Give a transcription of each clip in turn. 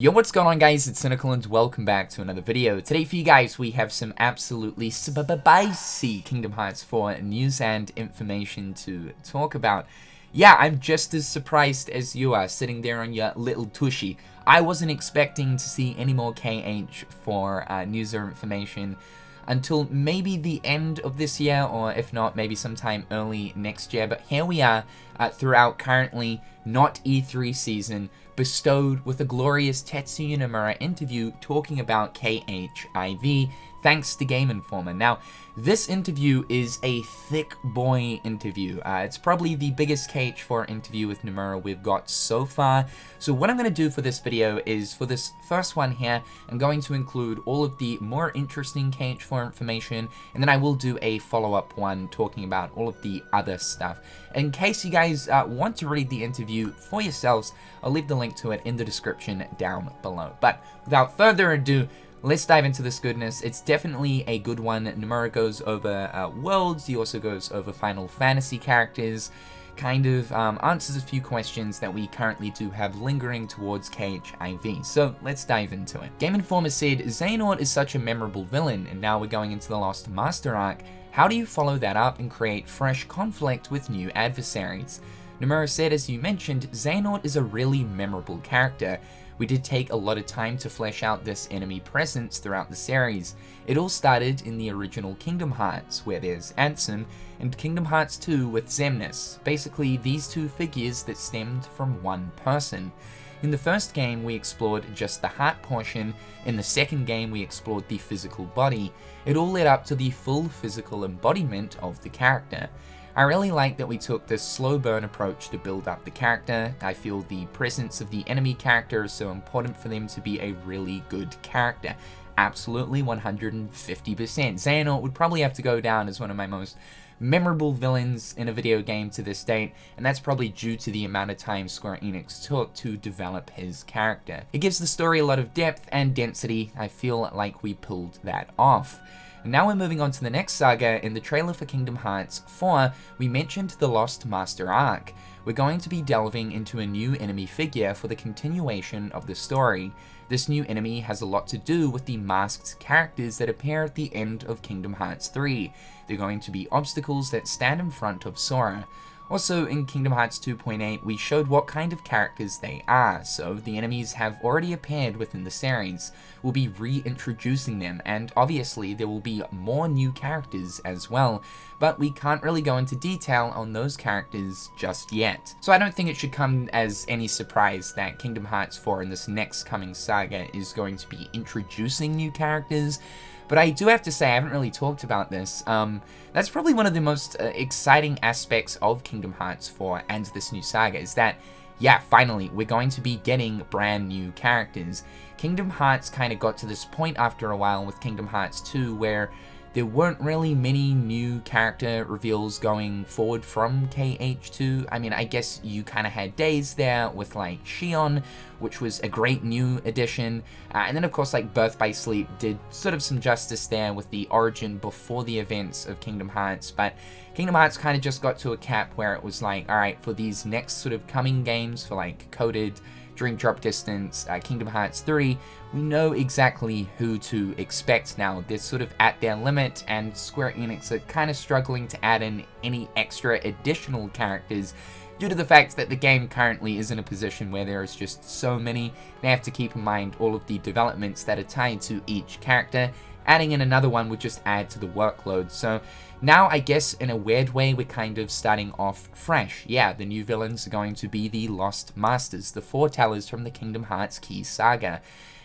Yo, what's going on, guys? It's Cynical and welcome back to another video. Today for you guys, we have some absolutely spicy Kingdom Hearts 4 news and information to talk about. Yeah, I'm just as surprised as you are sitting there on your little tushy. I wasn't expecting to see any more KH for news or information until maybe the end of this year, or if not, maybe sometime early next year. But here we are throughout currently not E3 season, bestowed with a glorious Tetsuya Nomura interview talking about KHIV, thanks to Gameinformer. Now, this interview is a thick boy interview. It's probably the biggest KH4 interview with Nomura we've got so far. So what I'm going to do for this video is, for this first one here, I'm going to include all of the more interesting KH4 information, and then I will do a follow-up one talking about all of the other stuff. In case you guys want to read the interview for yourselves, I'll leave the link to it in the description down below. But without further ado, let's dive into this goodness. It's definitely a good one. Nomura goes over worlds, he also goes over Final Fantasy characters, kind of answers a few questions that we currently do have lingering towards KHIV. So let's dive into it. Gameinformer said, Xehanort is such a memorable villain, and now we're going into the Lost Master arc. How do you follow that up and create fresh conflict with new adversaries? Nomura said, as you mentioned, Xehanort is a really memorable character. We did take a lot of time to flesh out this enemy presence throughout the series. It all started in the original Kingdom Hearts, where there's Ansem, and Kingdom Hearts 2 with Xemnas, basically these two figures that stemmed from one person. In the first game, we explored just the heart portion. In the second game, we explored the physical body. It all led up to the full physical embodiment of the character. I really like that we took this slow burn approach to build up the character. I feel the presence of the enemy character is so important for them to be a really good character. Absolutely 150%. Xehanort would probably have to go down as one of my most memorable villains in a video game to this date, and that's probably due to the amount of time Square Enix took to develop his character. It gives the story a lot of depth and density. I feel like we pulled that off. And now we're moving on to the next saga. In the trailer for Kingdom Hearts 4, we mentioned the Lost Master arc. We're going to be delving into a new enemy figure for the continuation of the story. This new enemy has a lot to do with the masked characters that appear at the end of Kingdom Hearts 3. They're going to be obstacles that stand in front of Sora. Also, in Kingdom Hearts 2.8, we showed what kind of characters they are, so the enemies have already appeared within the series. We'll be reintroducing them, and obviously there will be more new characters as well, but we can't really go into detail on those characters just yet. So I don't think it should come as any surprise that Kingdom Hearts 4 in this next coming saga is going to be introducing new characters. But I do have to say, I haven't really talked about this. That's probably one of the most exciting aspects of Kingdom Hearts 4 and this new saga, is that, yeah, finally, we're going to be getting brand new characters. Kingdom Hearts kind of got to this point after a while with Kingdom Hearts 2 where there weren't really many new character reveals going forward from KH2. I mean, I guess you kind of had Days there with, like, Shion, which was a great new addition. And then, of course, like, Birth by Sleep did sort of some justice there with the origin before the events of Kingdom Hearts. But Kingdom Hearts kind of just got to a cap where it was like, alright, for these next sort of coming games, for, like, Coded, Dream Drop Distance, Kingdom Hearts 3, we know exactly who to expect now. They're sort of at their limit, and Square Enix are kind of struggling to add in any extra additional characters due to the fact that the game currently is in a position where there is just so many. They have to keep in mind all of the developments that are tied to each character. Adding in another one would just add to the workload. So now, I guess, in a weird way, we're kind of starting off fresh. Yeah, the new villains are going to be the Lost Masters, the foretellers from the Kingdom Hearts Key Saga.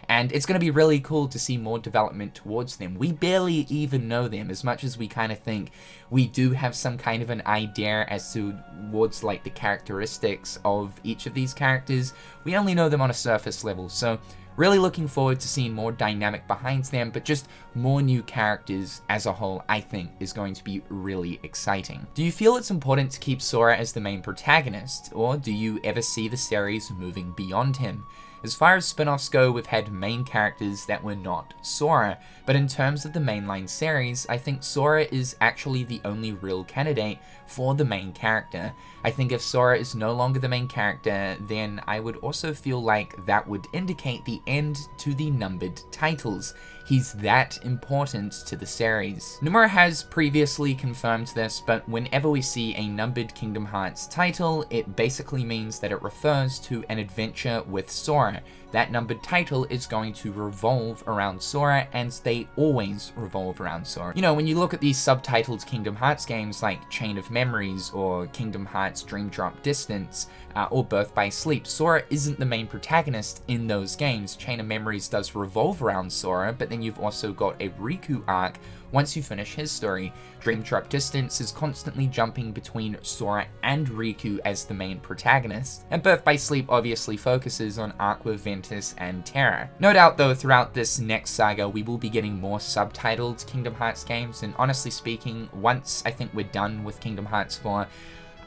And it's going to be really cool to see more development towards them. We barely even know them, as much as we kind of think we do have some kind of an idea as towards, like, the characteristics of each of these characters. We only know them on a surface level, so really looking forward to seeing more dynamic behind them, but just more new characters as a whole, I think, is going to be really exciting. Do you feel it's important to keep Sora as the main protagonist, or do you ever see the series moving beyond him? As far as spin-offs go, we've had main characters that were not Sora, but in terms of the mainline series, I think Sora is actually the only real candidate for the main character. I think if Sora is no longer the main character, then I would also feel like that would indicate the end to the numbered titles. He's that important to the series. Nomura has previously confirmed this, but whenever we see a numbered Kingdom Hearts title, it basically means that it refers to an adventure with Sora. That numbered title is going to revolve around Sora, and they always revolve around Sora. You know, when you look at these subtitled Kingdom Hearts games like Chain of Memories or Kingdom Hearts Dream Drop Distance, or Birth by Sleep, Sora isn't the main protagonist in those games. Chain of Memories does revolve around Sora, but then you've also got a Riku arc once you finish his story. Dream Drop Distance is constantly jumping between Sora and Riku as the main protagonist, and Birth by Sleep obviously focuses on Aqua, Ventus, and Terra. No doubt though, throughout this next saga, we will be getting more subtitled Kingdom Hearts games, and honestly speaking, once I think we're done with Kingdom Hearts 4,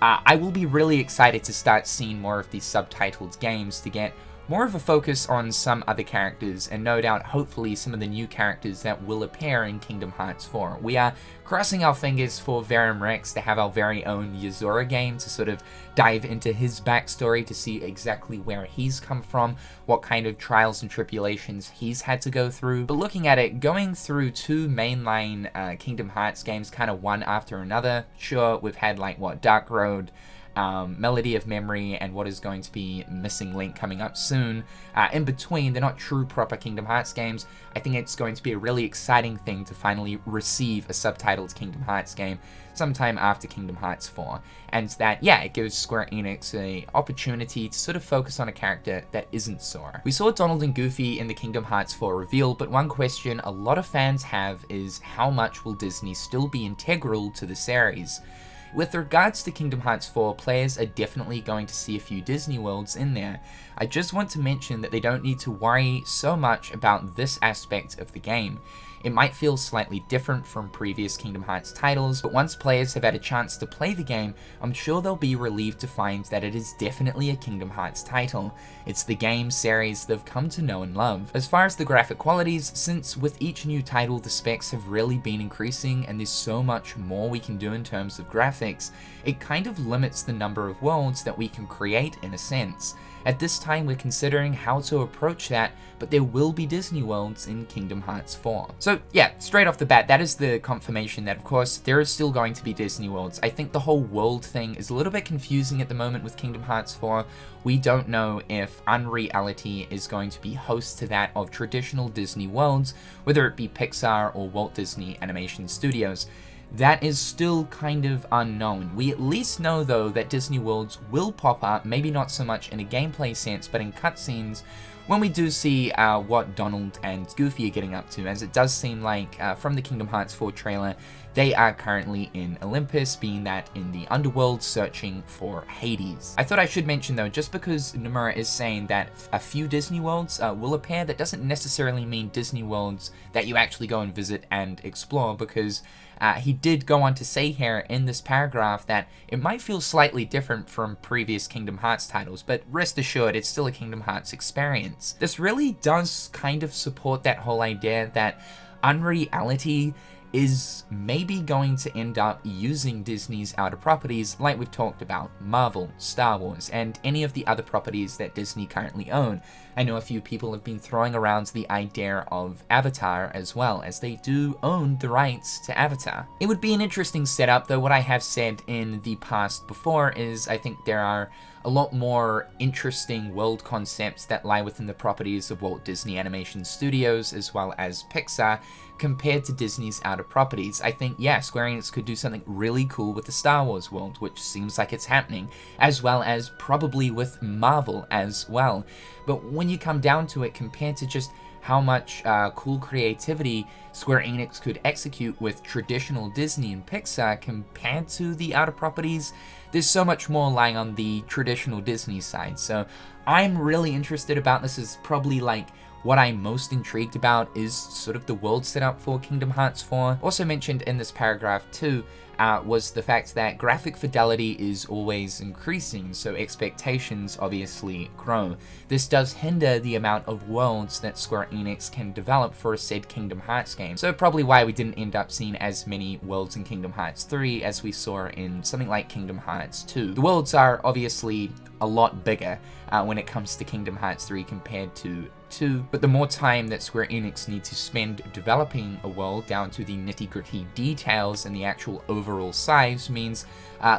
I will be really excited to start seeing more of these subtitled games to get more of a focus on some other characters, and no doubt, hopefully, some of the new characters that will appear in Kingdom Hearts 4. We are crossing our fingers for Verum Rex to have our very own Yozora game to sort of dive into his backstory to see exactly where he's come from, what kind of trials and tribulations he's had to go through. But looking at it, going through two mainline Kingdom Hearts games kind of one after another, sure, we've had like, what, Dark Road, Melody of Memory, and what is going to be Missing Link coming up soon. In between, they're not true proper Kingdom Hearts games. I think it's going to be a really exciting thing to finally receive a subtitled Kingdom Hearts game sometime after Kingdom Hearts 4. And that, yeah, it gives Square Enix an opportunity to sort of focus on a character that isn't Sora. We saw Donald and Goofy in the Kingdom Hearts 4 reveal, but one question a lot of fans have is how much will Disney still be integral to the series? With regards to Kingdom Hearts 4, players are definitely going to see a few Disney worlds in there. I just want to mention that they don't need to worry so much about this aspect of the game. It might feel slightly different from previous Kingdom Hearts titles, but once players have had a chance to play the game, I'm sure they'll be relieved to find that it is definitely a Kingdom Hearts title. It's the game series they've come to know and love. As far as the graphic qualities, since with each new title the specs have really been increasing and there's so much more we can do in terms of graphics, it kind of limits the number of worlds that we can create in a sense. At this time, we're considering how to approach that, but there will be Disney worlds in Kingdom Hearts 4. So yeah, straight off the bat, that is the confirmation that, of course, there is still going to be Disney worlds. I think the whole world thing is a little bit confusing at the moment with Kingdom Hearts 4. We don't know if Unreality is going to be host to that of traditional Disney worlds, whether it be Pixar or Walt Disney Animation Studios. That is still kind of unknown. We at least know though that Disney worlds will pop up, maybe not so much in a gameplay sense, but in cutscenes, when we do see what Donald and Goofy are getting up to, as it does seem like from the Kingdom Hearts 4 trailer, they are currently in Olympus, being that in the underworld searching for Hades. I thought I should mention though, just because Nomura is saying that a few Disney worlds will appear, that doesn't necessarily mean Disney worlds that you actually go and visit and explore, because he did go on to say here in this paragraph that it might feel slightly different from previous Kingdom Hearts titles, but rest assured, it's still a Kingdom Hearts experience. This really does kind of support that whole idea that Unreality is maybe going to end up using Disney's outer properties like we've talked about, Marvel, Star Wars, and any of the other properties that Disney currently own. I know a few people have been throwing around the idea of Avatar as well, as they do own the rights to Avatar. It would be an interesting setup, though what I have said in the past before is I think there are a lot more interesting world concepts that lie within the properties of Walt Disney Animation Studios as well as Pixar compared to Disney's outer properties. I think, yeah, Square Enix could do something really cool with the Star Wars world, which seems like it's happening, as well as probably with Marvel as well. But when you come down to it, compared to just how much cool creativity Square Enix could execute with traditional Disney and Pixar compared to the outer properties, there's so much more lying on the traditional Disney side. So I'm really interested about this is probably like what I'm most intrigued about is sort of the world setup for Kingdom Hearts 4. Also mentioned in this paragraph too was the fact that graphic fidelity is always increasing, so expectations obviously grow. This does hinder the amount of worlds that Square Enix can develop for a said Kingdom Hearts game, so probably why we didn't end up seeing as many worlds in Kingdom Hearts 3 as we saw in something like Kingdom Hearts 2. The worlds are obviously a lot bigger when it comes to Kingdom Hearts 3 compared to 2, but the more time that Square Enix need to spend developing a world down to the nitty-gritty details and the actual overall size means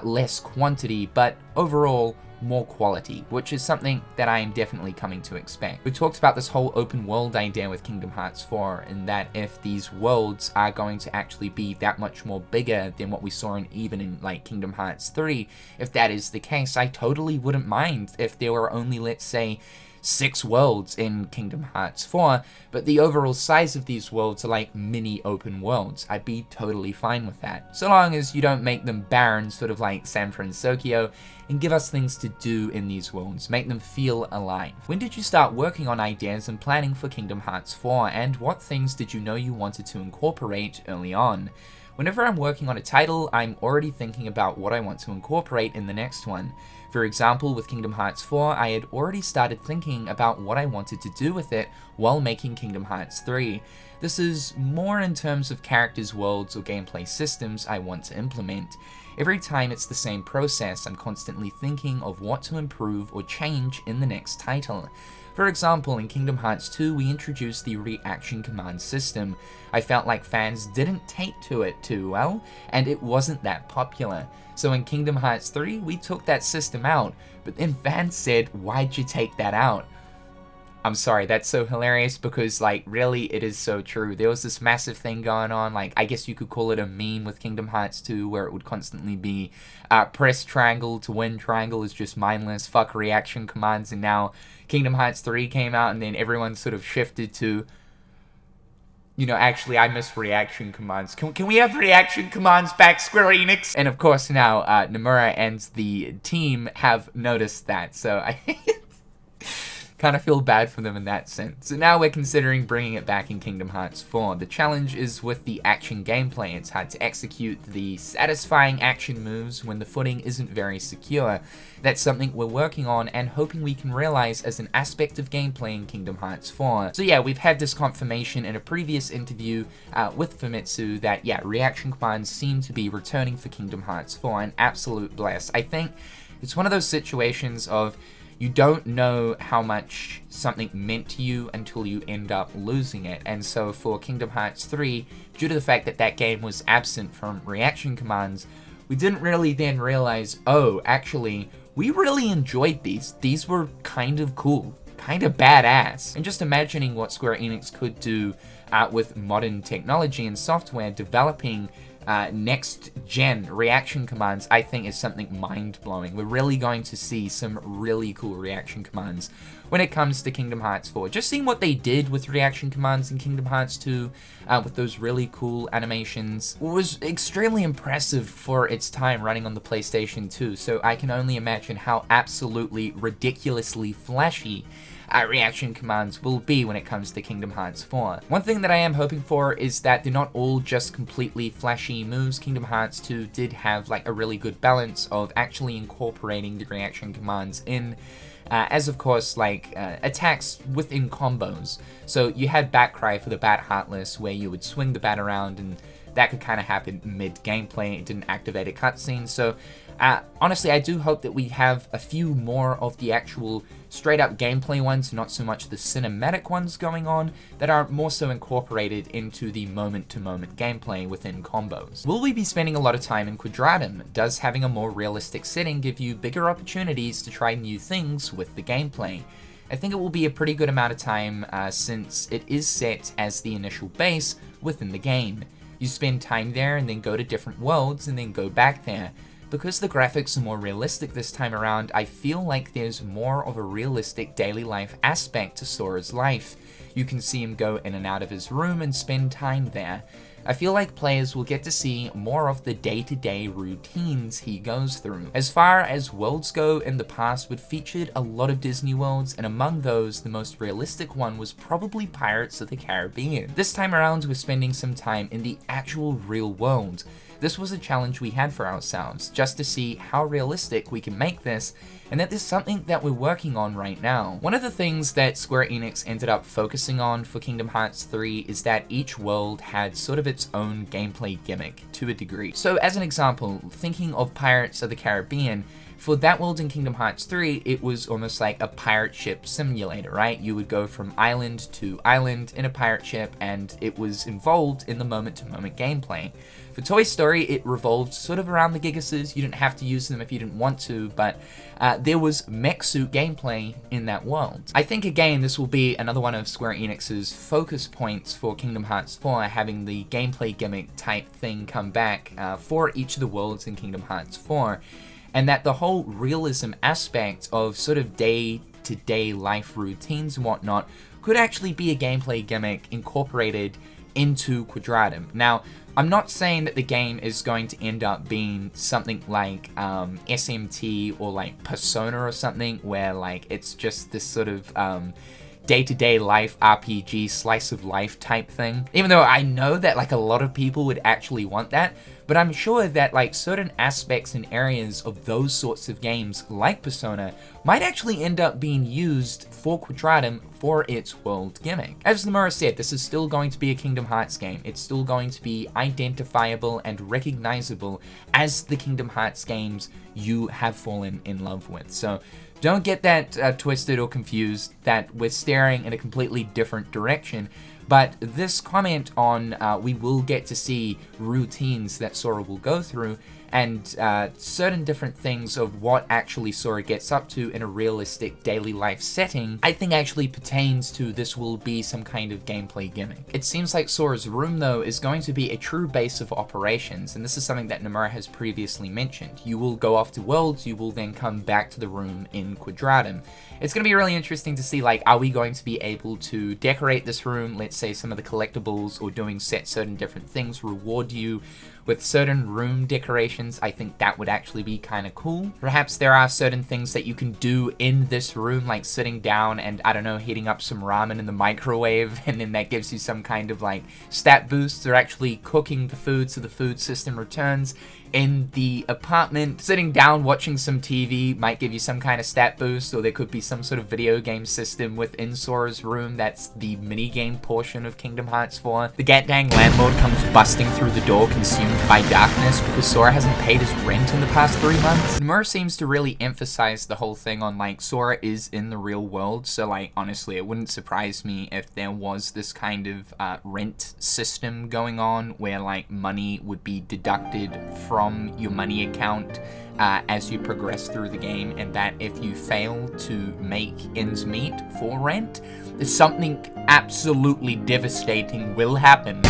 less quantity, but overall more quality, which is something that I am definitely coming to expect. We talked about this whole open world idea with Kingdom Hearts 4, and that if these worlds are going to actually be that much more bigger than what we saw even in like Kingdom Hearts 3, if that is the case, I totally wouldn't mind if there were only, let's say, 6 worlds in Kingdom Hearts 4, but the overall size of these worlds are like mini open worlds. I'd be totally fine with that. So long as you don't make them barren, sort of like San Francisco, and give us things to do in these worlds, make them feel alive. When did you start working on ideas and planning for Kingdom Hearts 4, and what things did you know you wanted to incorporate early on? Whenever I'm working on a title, I'm already thinking about what I want to incorporate in the next one. For example, with Kingdom Hearts 4, I had already started thinking about what I wanted to do with it while making Kingdom Hearts 3. This is more in terms of characters, worlds, or gameplay systems I want to implement. Every time it's the same process, I'm constantly thinking of what to improve or change in the next title. For example, in Kingdom Hearts 2, we introduced the reaction command system. I felt like fans didn't take to it too well, and it wasn't that popular. So in Kingdom Hearts 3, we took that system out, but then fans said, "Why'd you take that out?" I'm sorry, that's so hilarious because, like, really, it is so true. There was this massive thing going on, like, I guess you could call it a meme with Kingdom Hearts 2, where it would constantly be, press triangle to win, triangle is just mindless, fuck reaction commands, and now Kingdom Hearts 3 came out, and then everyone sort of shifted to, you know, actually, I miss reaction commands. Can we have reaction commands back, Square Enix? And of course, now, Nomura and the team have noticed that, so I kind of feel bad for them in that sense. So now we're considering bringing it back in Kingdom Hearts 4. The challenge is with the action gameplay. It's hard to execute the satisfying action moves when the footing isn't very secure. That's something we're working on and hoping we can realize as an aspect of gameplay in Kingdom Hearts 4. So yeah, we've had this confirmation in a previous interview with Famitsu that yeah, reaction commands seem to be returning for Kingdom Hearts 4, an absolute bless. I think it's one of those situations of you don't know how much something meant to you until you end up losing it. And so for Kingdom Hearts 3, due to the fact that that game was absent from reaction commands, we didn't really then realize, oh, actually, we really enjoyed these. These were kind of cool, kind of badass. And just imagining what Square Enix could do with modern technology and software developing next-gen reaction commands, I think is something mind-blowing. We're really going to see some really cool reaction commands when it comes to Kingdom Hearts 4. Just seeing what they did with reaction commands in Kingdom Hearts 2, with those really cool animations, was extremely impressive for its time running on the PlayStation 2, so I can only imagine how absolutely ridiculously flashy reaction commands will be when it comes to Kingdom Hearts 4. One thing that I am hoping for is that they're not all just completely flashy moves. Kingdom Hearts 2 did have like a really good balance of actually incorporating the reaction commands in as of course like attacks within combos. So you had Bat Cry for the Bat Heartless where you would swing the bat around and that could kind of happen mid-gameplay. It didn't activate a cutscene, so honestly, I do hope that we have a few more of the actual straight-up gameplay ones, not so much the cinematic ones going on, that are more so incorporated into the moment-to-moment gameplay within combos. Will we be spending a lot of time in Quadratum? Does having a more realistic setting give you bigger opportunities to try new things with the gameplay? I think it will be a pretty good amount of time since it is set as the initial base within the game. You spend time there and then go to different worlds and then go back there. Because the graphics are more realistic this time around, I feel like there's more of a realistic daily life aspect to Sora's life. You can see him go in and out of his room and spend time there. I feel like players will get to see more of the day-to-day routines he goes through. As far as worlds go, in the past we'd featured a lot of Disney worlds, and among those, the most realistic one was probably Pirates of the Caribbean. This time around, we're spending some time in the actual real world. This was a challenge we had for ourselves, just to see how realistic we can make this, and that there's something that we're working on right now. One of the things that Square Enix ended up focusing on for Kingdom Hearts 3 is that each world had sort of its own gameplay gimmick, to a degree. So as an example, thinking of Pirates of the Caribbean, for that world in Kingdom Hearts 3, it was almost like a pirate ship simulator, right? You would go from island to island in a pirate ship, and it was involved in the moment-to-moment gameplay. For Toy Story, it revolved sort of around the Gigases. You didn't have to use them if you didn't want to, but there was mech suit gameplay in that world. I think, again, this will be another one of Square Enix's focus points for Kingdom Hearts 4, having the gameplay gimmick type thing come back for each of the worlds in Kingdom Hearts 4. And that the whole realism aspect of sort of day-to-day life routines and whatnot could actually be a gameplay gimmick incorporated into Quadratum. Now, I'm not saying that the game is going to end up being something like SMT or like Persona or something, where like it's just this sort of day-to-day life RPG slice of life type thing. Even though I know that like a lot of people would actually want that, but I'm sure that like certain aspects and areas of those sorts of games like Persona might actually end up being used for Quadratum for its world gimmick. As Nomura said, this is still going to be a Kingdom Hearts game. It's still going to be identifiable and recognizable as the Kingdom Hearts games you have fallen in love with. So don't get that twisted or confused that we're staring in a completely different direction. But this comment on we will get to see routines that Sora will go through, and certain different things of what actually Sora gets up to in a realistic daily life setting, I think actually pertains to this will be some kind of gameplay gimmick. It seems like Sora's room, though, is going to be a true base of operations, and this is something that Nomura has previously mentioned. You will go off to worlds, you will then come back to the room in Quadratum. It's going to be really interesting to see, like, are we going to be able to decorate this room? Let's say some of the collectibles or doing certain different things reward you with certain room decorations. I think that would actually be kind of cool. Perhaps there are certain things that you can do in this room, like sitting down and, I don't know, heating up some ramen in the microwave, and then that gives you some kind of like stat boost, or actually cooking the food so the food system returns in the apartment. Sitting down watching some TV might give you some kind of stat boost, or there could be some sort of video game system within Sora's room that's the minigame portion of Kingdom Hearts 4. The Gatdang landlord comes busting through the door consumed by darkness because Sora hasn't paid his rent in the past 3 months. Nomura seems to really emphasize the whole thing on like Sora is in the real world, so like honestly it wouldn't surprise me if there was this kind of rent system going on where like money would be deducted from your money account as you progress through the game, and that if you fail to make ends meet for rent, something absolutely devastating will happen.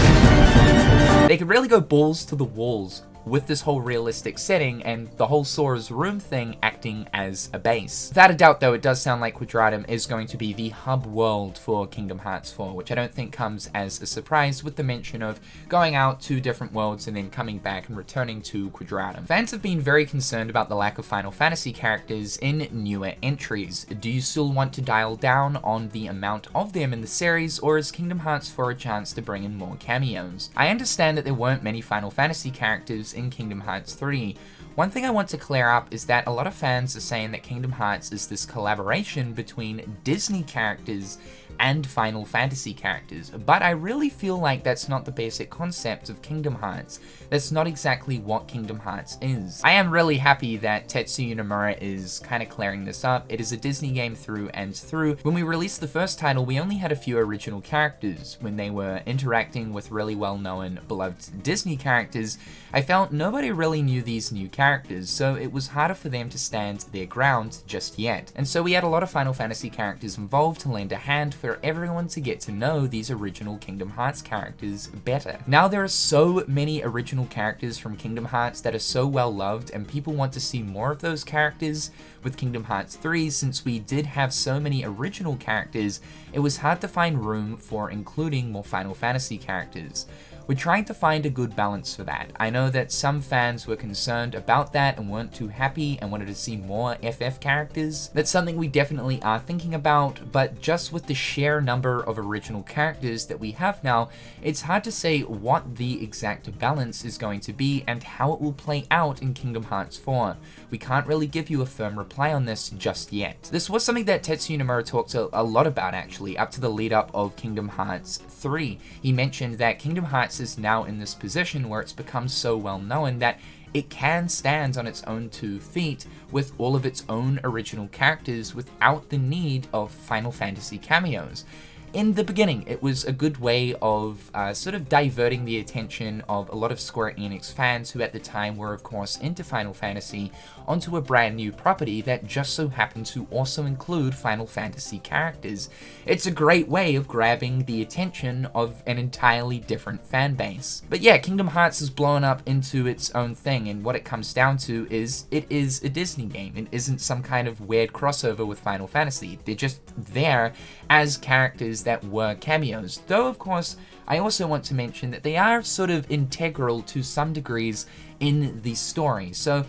They could really go balls to the walls with this whole realistic setting and the whole Sora's room thing acting as a base. Without a doubt, though, it does sound like Quadratum is going to be the hub world for Kingdom Hearts 4, which I don't think comes as a surprise with the mention of going out to different worlds and then coming back and returning to Quadratum. Fans have been very concerned about the lack of Final Fantasy characters in newer entries. Do you still want to dial down on the amount of them in the series, or is Kingdom Hearts 4 a chance to bring in more cameos? I understand that there weren't many Final Fantasy characters in Kingdom Hearts 3. One thing I want to clear up is that a lot of fans are saying that Kingdom Hearts is this collaboration between Disney characters and Final Fantasy characters, but I really feel like that's not the basic concept of Kingdom Hearts. That's not exactly what Kingdom Hearts is. I am really happy that Tetsuya Nomura is kind of clearing this up. It is a Disney game through and through. When we released the first title, we only had a few original characters. When they were interacting with really well-known, beloved Disney characters, I felt nobody really knew these new characters, so it was harder for them to stand their ground just yet. And so we had a lot of Final Fantasy characters involved to lend a hand for everyone to get to know these original Kingdom Hearts characters better. Now there are so many original characters from Kingdom Hearts that are so well loved, and people want to see more of those characters with Kingdom Hearts 3. Since we did have so many original characters, it was hard to find room for including more Final Fantasy characters. we're trying to find a good balance for that. I know that some fans were concerned about that and weren't too happy and wanted to see more FF characters. That's something we definitely are thinking about, but just with the sheer number of original characters that we have now, it's hard to say what the exact balance is going to be and how it will play out in Kingdom Hearts 4. We can't really give you a firm reply on this just yet. This was something that Tetsuya Nomura talked a lot about actually, up to the lead up of Kingdom Hearts 3. He mentioned that Kingdom Hearts is now in this position where it's become so well known that it can stand on its own 2 feet with all of its own original characters without the need of Final Fantasy cameos. In the beginning, it was a good way of sort of diverting the attention of a lot of Square Enix fans who at the time were of course into Final Fantasy onto a brand new property that just so happened to also include Final Fantasy characters. It's a great way of grabbing the attention of an entirely different fan base. But yeah, Kingdom Hearts has blown up into its own thing, and what it comes down to is it is a Disney game. It isn't some kind of weird crossover with Final Fantasy. They're just there as characters that were cameos. Though, of course, I also want to mention that they are sort of integral to some degrees in the story. So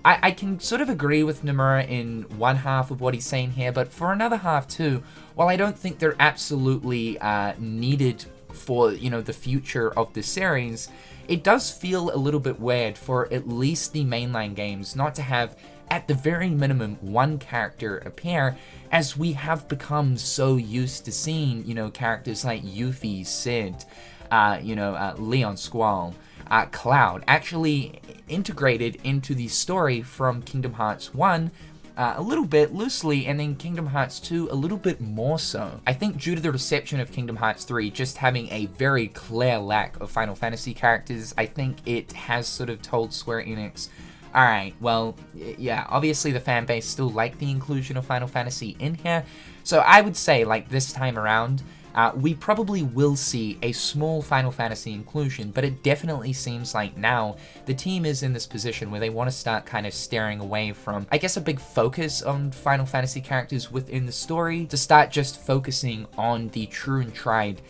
I can sort of agree with Nomura in one half of what he's saying here, but for another half too, while I don't think they're absolutely needed for, you know, the future of the series, it does feel a little bit weird for at least the mainline games not to have, at the very minimum, one character appear, as we have become so used to seeing, you know, characters like Yuffie, Sid, Leon Squall, Cloud actually integrated into the story from Kingdom Hearts 1 a little bit loosely, and then Kingdom Hearts 2 a little bit more so. I think due to the reception of Kingdom Hearts 3 just having a very clear lack of Final Fantasy characters, I think it has sort of told Square Enix, alright, well, yeah, obviously the fan base still like the inclusion of Final Fantasy in here, so I would say, like, this time around, we probably will see a small Final Fantasy inclusion, but it definitely seems like now the team is in this position where they want to start kind of steering away from, I guess, a big focus on Final Fantasy characters within the story to start just focusing on the true and tried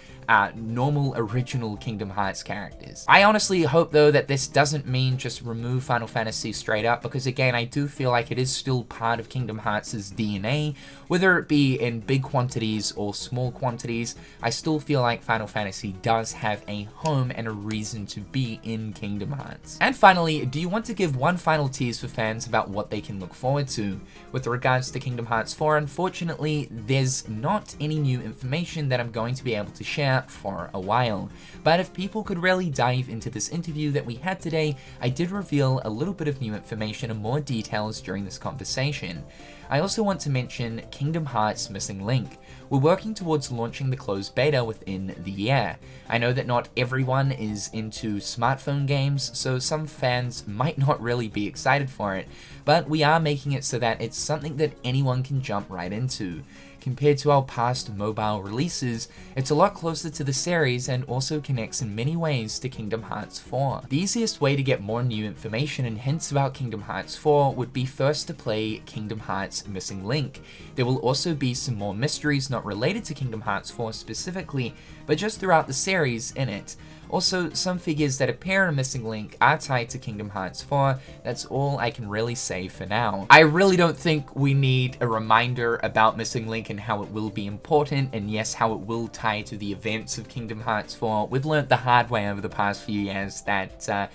normal original Kingdom Hearts characters. I honestly hope though that this doesn't mean just remove Final Fantasy straight up, because again, I do feel like it is still part of Kingdom Hearts' DNA, whether it be in big quantities or small quantities. I still feel like Final Fantasy does have a home and a reason to be in Kingdom Hearts. And finally, do you want to give one final tease for fans about what they can look forward to? With regards to Kingdom Hearts 4, unfortunately, there's not any new information that I'm going to be able to share for a while. But if people could really dive into this interview that we had today, I did reveal a little bit of new information and more details during this conversation. I also want to mention Kingdom Hearts Missing Link. We're working towards launching the closed beta within the year. I know that not everyone is into smartphone games, so some fans might not really be excited for it, but we are making it so that it's something that anyone can jump right into. Compared to our past mobile releases, it's a lot closer to the series and also connects in many ways to Kingdom Hearts 4. The easiest way to get more new information and hints about Kingdom Hearts 4 would be first to play Kingdom Hearts Missing Link. There will also be some more mysteries not related to Kingdom Hearts 4 specifically, but just throughout the series in it. Also, some figures that appear in Missing Link are tied to Kingdom Hearts 4, that's all I can really say for now. I really don't think we need a reminder about Missing Link and how it will be important, and yes, how it will tie to the events of Kingdom Hearts 4. We've learnt the hard way over the past few years that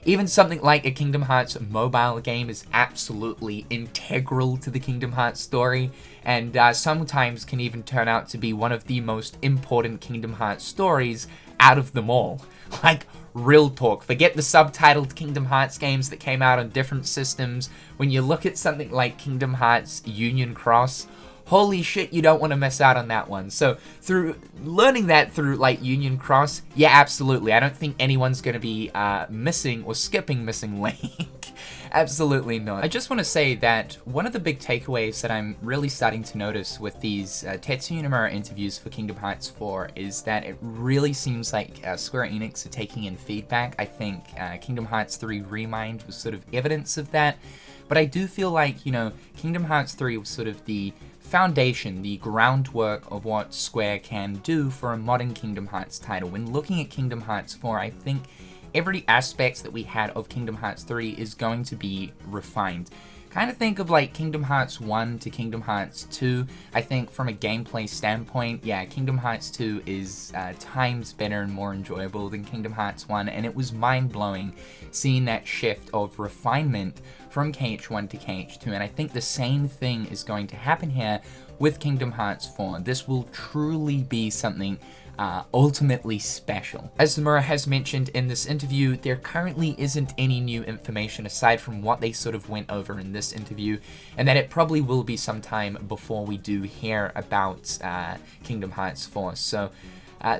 even something like a Kingdom Hearts mobile game is absolutely integral to the Kingdom Hearts story, and sometimes can even turn out to be one of the most important Kingdom Hearts stories out of them all. Like, real talk. Forget the subtitled Kingdom Hearts games that came out on different systems. When you look at something like Kingdom Hearts Union Cross, holy shit, you don't want to miss out on that one. So through learning that through like Union Cross, yeah, absolutely. I don't think anyone's going to be missing or skipping Missing Link. Absolutely not. I just want to say that one of the big takeaways that I'm really starting to notice with these Tetsuya Nomura interviews for Kingdom Hearts 4 is that it really seems like Square Enix are taking in feedback. I think Kingdom Hearts 3 Remind was sort of evidence of that. But I do feel like, you know, Kingdom Hearts 3 was sort of the foundation, the groundwork of what Square can do for a modern Kingdom Hearts title. When looking at Kingdom Hearts 4, I think every aspect that we had of Kingdom Hearts 3 is going to be refined. Kind of think of like Kingdom Hearts 1 to Kingdom Hearts 2. I think from a gameplay standpoint, yeah, Kingdom Hearts 2 is times better and more enjoyable than Kingdom Hearts 1, and it was mind-blowing seeing that shift of refinement from KH1 to KH2, and I think the same thing is going to happen here with Kingdom Hearts 4. This will truly be something ultimately special. As Nomura has mentioned in this interview, there currently isn't any new information aside from what they sort of went over in this interview, and that it probably will be some time before we do hear about Kingdom Hearts 4. So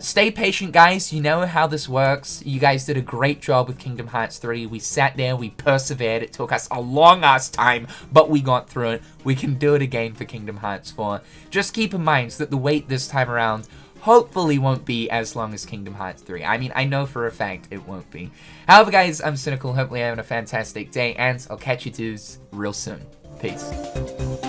stay patient, guys. You know how this works. You guys did a great job with Kingdom Hearts 3. We sat there, we persevered. It took us a long-ass time, but we got through it. We can do it again for Kingdom Hearts 4. Just keep in mind that the wait this time around hopefully won't be as long as Kingdom Hearts 3. I mean, I know for a fact it won't be. However, guys, I'm Cynical. Hopefully you're having a fantastic day, and I'll catch you dudes real soon. Peace.